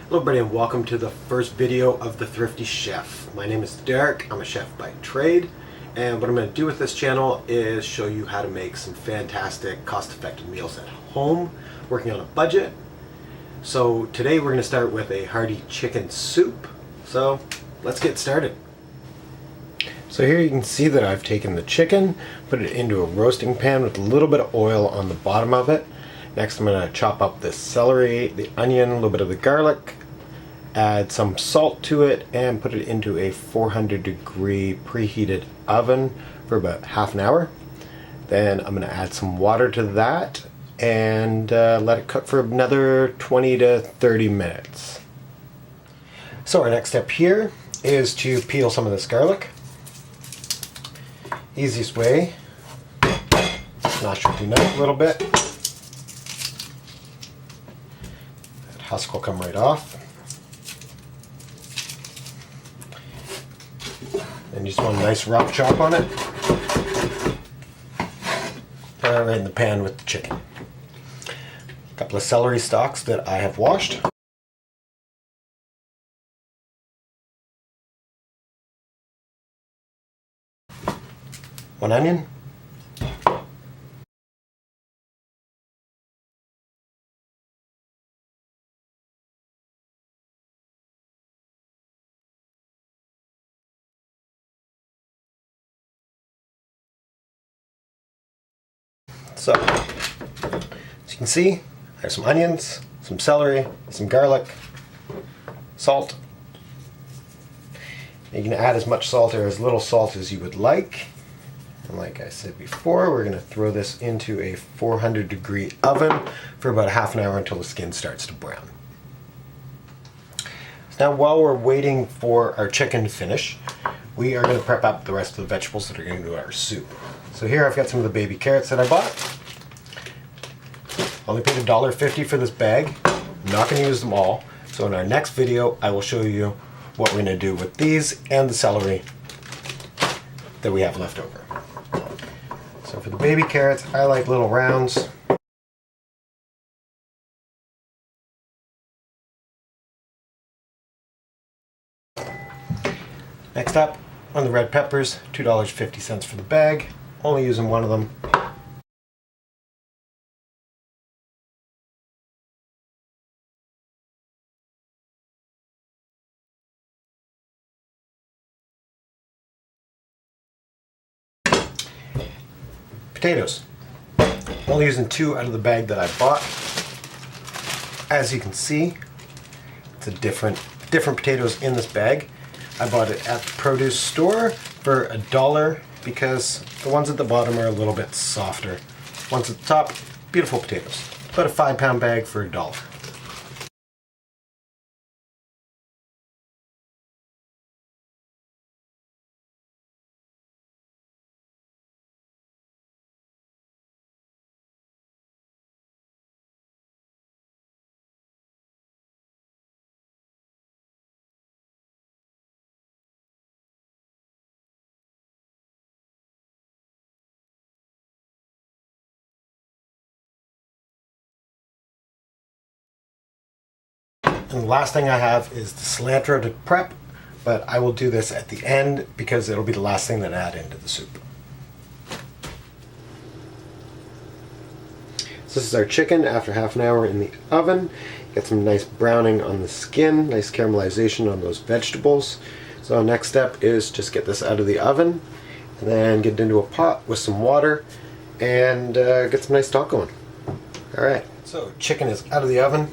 Hello everybody and welcome to the first video of the Thrifty Chef. My name is Derek, I'm a chef by trade, and what I'm going to do with this channel is show you how to make some fantastic cost-effective meals at home, working on a budget. So today we're going to start with a hearty chicken soup, so let's get started. So here you can see that I've taken the chicken, put it into a roasting pan with a little bit of oil on the bottom of it. Next I'm going to chop up the celery, the onion, a little bit of the garlic, add some salt to it, and put it into a 400-degree preheated oven for about half an hour. Then I'm going to add some water to that and let it cook for another 20 to 30 minutes. So our next step here is to peel some of this garlic. Easiest way, smash it through a little bit. That husk will come right off. And you just want a nice rough chop on it. Right in the pan with the chicken. A couple of celery stalks that I have washed. One onion. So, as you can see, I have some onions, some celery, some garlic, salt. You can add as much salt or as little salt as you would like. And like I said before, we're going to throw this into a 400-degree oven for about half an hour until the skin starts to brown. Now while we're waiting for our chicken to finish, we are going to prep up the rest of the vegetables that are going to go to our soup. So here I've got some of the baby carrots that I bought. Only paid $1.50 for this bag. I'm not going to use them all. So in our next video, I will show you what we're going to do with these and the celery that we have left over. So for the baby carrots, I like little rounds. Next up, on the red peppers, $2.50 for the bag. Only using one of them. Potatoes. Only using 2 out of the bag that I bought. As you can see, it's a different potatoes in this bag. I bought it at the produce store for $1 because the ones at the bottom are a little bit softer. Ones at the top, beautiful potatoes. About a 5-pound bag for $1. And the last thing I have is the cilantro to prep, but I will do this at the end because it'll be the last thing that I add into the soup. So this is our chicken after half an hour in the oven. Get some nice browning on the skin, nice caramelization on those vegetables. So next step is just get this out of the oven and then get it into a pot with some water and get some nice stock going. Alright, so chicken is out of the oven.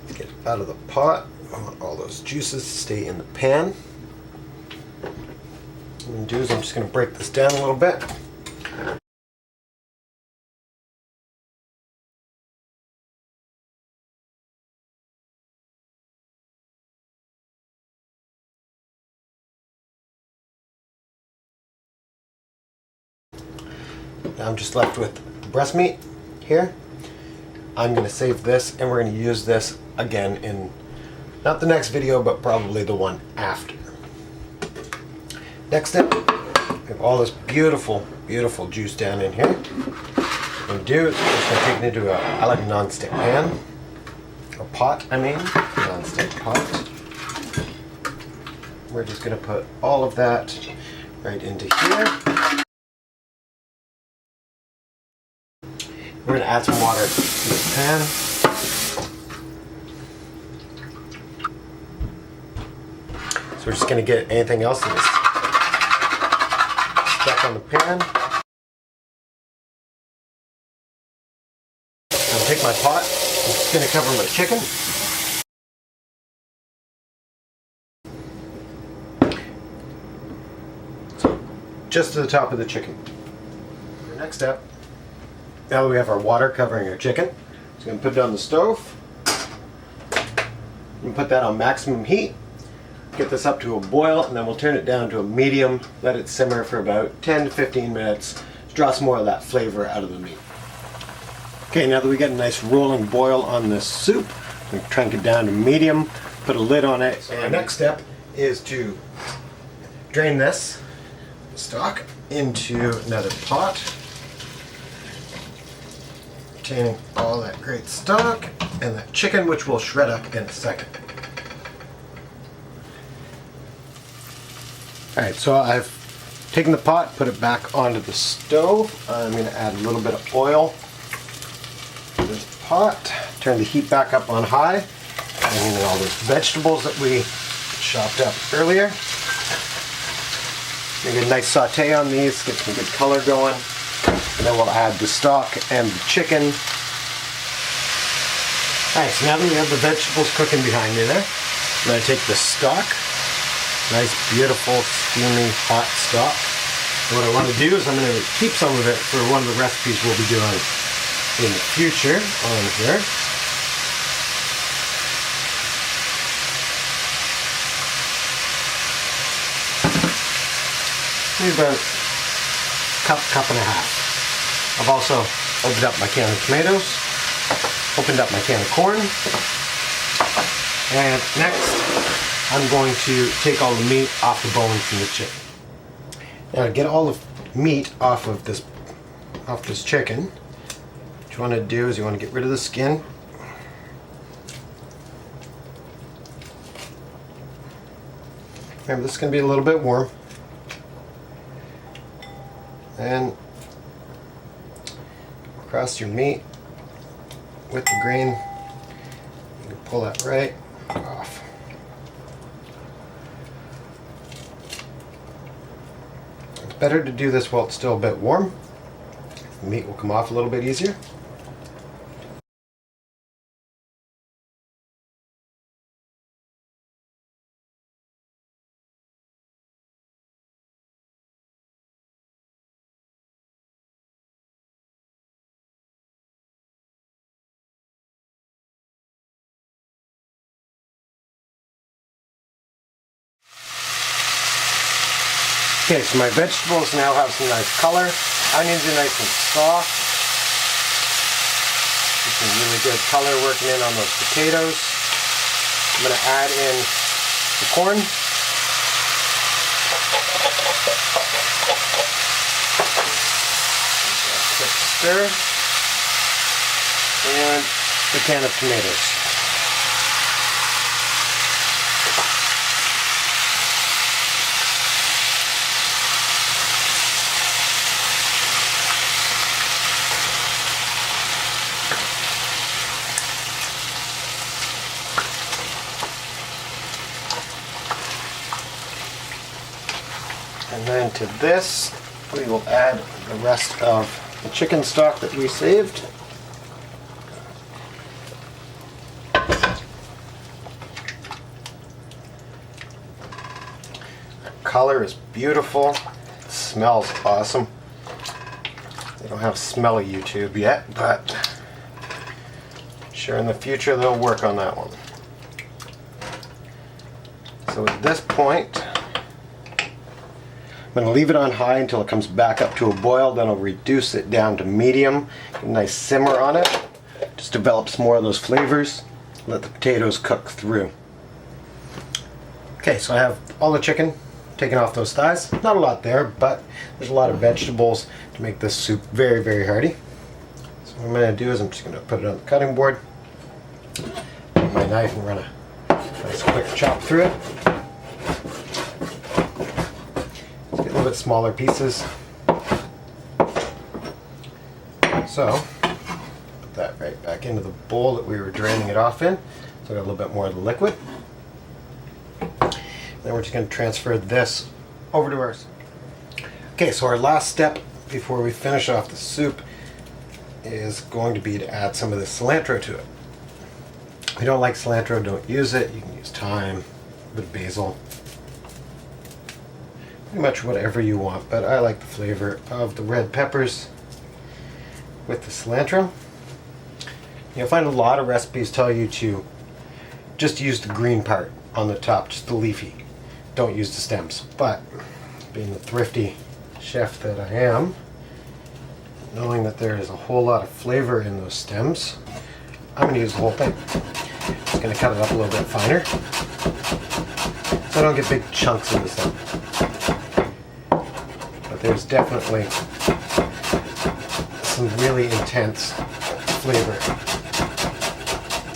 Let's get it out of the pot. I want all those juices to stay in the pan. What I'm going to do is I'm just going to break this down a little bit. Now I'm just left with breast meat here. I'm going to save this and we're going to use this again in not the next video but probably the one after. Next step, we have all this beautiful juice down in here. What I'm going to do is just going to take it into I like a non-stick pan, or pot I mean. non-stick pot. We're just going to put all of that right into here. We're going to add some water to this pan. So we're just going to get anything else that is stuck on the pan. I'll take my pot. I'm just going to cover my chicken. So, just to the top of the chicken. Our next step, now that we have our water covering our chicken, just going to put it on the stove. And put that on maximum heat. Get this up to a boil, and then we'll turn it down to a medium. Let it simmer for about 10 to 15 minutes. Draw some more of that flavor out of the meat. Okay, now that we got a nice rolling boil on this soup, we'll try and get down to medium, put a lid on it. So our next step is to drain this stock into another pot, retaining all that great stock and that chicken, which we'll shred up in a second. Alright, so I've taken the pot, put it back onto the stove. I'm going to add a little bit of oil this pot, turn the heat back up on high, and all those vegetables that we chopped up earlier. Make a nice saute on these, get some good color going, and then we'll add the stock and the chicken. Alright, so now that we have the vegetables cooking behind me there, I'm going to take the stock, nice beautiful steamy hot stock. And what I want to do is I'm going to keep some of it for one of the recipes we'll be doing in the future on here. Maybe about cup and a half. I've also opened up my can of tomatoes, opened up my can of corn, and next I'm going to take all the meat off the bone from the chicken. Now to get all the meat off this chicken, what you want to do is you want to get rid of the skin. Remember, this is going to be a little bit warm. And across your meat with the grain, you can pull that right off. It's better to do this while it's still a bit warm. The meat will come off a little bit easier. Okay, so my vegetables now have some nice color. Onions are nice and soft. Get some really good color working in on those potatoes. I'm going to add in the corn. Quick stir. And the can of tomatoes. And then to this, we will add the rest of the chicken stock that we saved. The color is beautiful. It smells awesome. They don't have smelly YouTube yet, but sure in the future they'll work on that one. So at this point, I'm going to leave it on high until it comes back up to a boil, then I'll reduce it down to medium, get a nice simmer on it, just develops more of those flavors, let the potatoes cook through. Okay, so I have all the chicken taken off those thighs, not a lot there, but there's a lot of vegetables to make this soup very, very hearty. So what I'm going to do is I'm just going to put it on the cutting board, take my knife and run a Nice quick chop through it. Let's get a little bit smaller pieces. So, put that right back into the bowl that we were draining it off in. So I got a little bit more of the liquid. Then we're just going to transfer this over to ours. Okay, so our last step before we finish off the soup is going to be to add some of the cilantro to it. If you don't like cilantro, don't use it. You can use thyme, a bit of basil, pretty much whatever you want, but I like the flavor of the red peppers with the cilantro. You'll find a lot of recipes tell you to just use the green part on the top, just the leafy. Don't use the stems. But being the thrifty chef that I am, knowing that there is a whole lot of flavor in those stems, I'm going to use the whole thing. Just going to cut it up a little bit finer so I don't get big chunks in the stem. But there's definitely some really intense flavor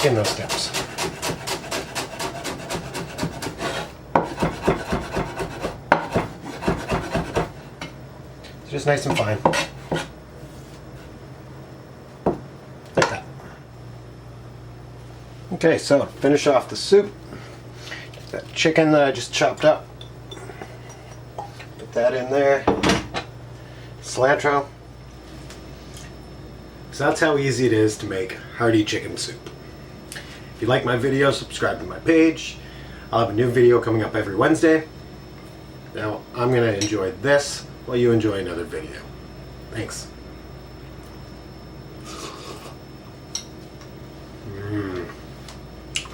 in those stems. So just nice and fine. Like that. Okay, so finish off the soup. That chicken that I just chopped up. Put that in there. Cilantro. So that's how easy it is to make hearty chicken soup. If you like my video, subscribe to my page. I'll have a new video coming up every Wednesday. Now, I'm going to enjoy this while you enjoy another video. Thanks.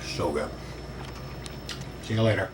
So good. See you later.